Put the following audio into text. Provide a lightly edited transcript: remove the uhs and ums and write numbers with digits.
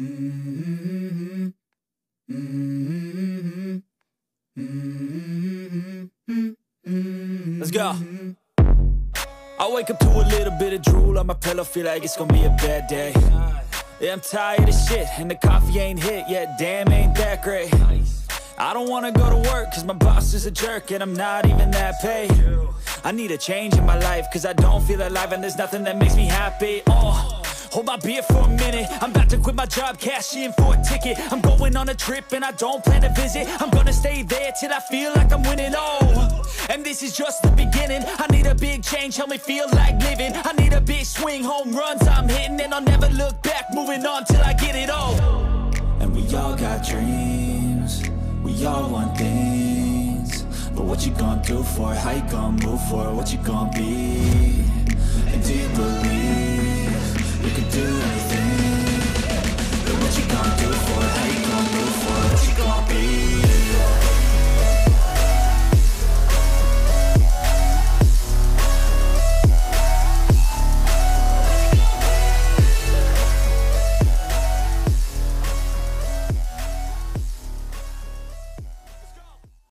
Mm-hmm. Mm-hmm. Mm-hmm. Let's go. I wake up to a little bit of drool on my pillow, feel like it's gonna be a bad day. Yeah, I'm tired of shit, and the coffee ain't hit yet, damn, ain't that great. I don't wanna go to work, cause my boss is a jerk, and I'm not even that paid. I need a change in my life, cause I don't feel alive, and there's nothing that makes me happy. Hold my beer for a minute, I'm about to quit my job, cash in for a ticket. I'm going on a trip and I don't plan to visit. I'm gonna stay there till I feel like I'm winning, and this is just the beginning. I need a big change, help me feel like living. I need a big swing, home runs I'm hitting, and I'll never look back, moving on till I get it all. And we all got dreams, we all want things, but what you gonna do for it? How you gonna move for it? What you gonna be? And do you believe you can do anything? But what you gonna do for it? How you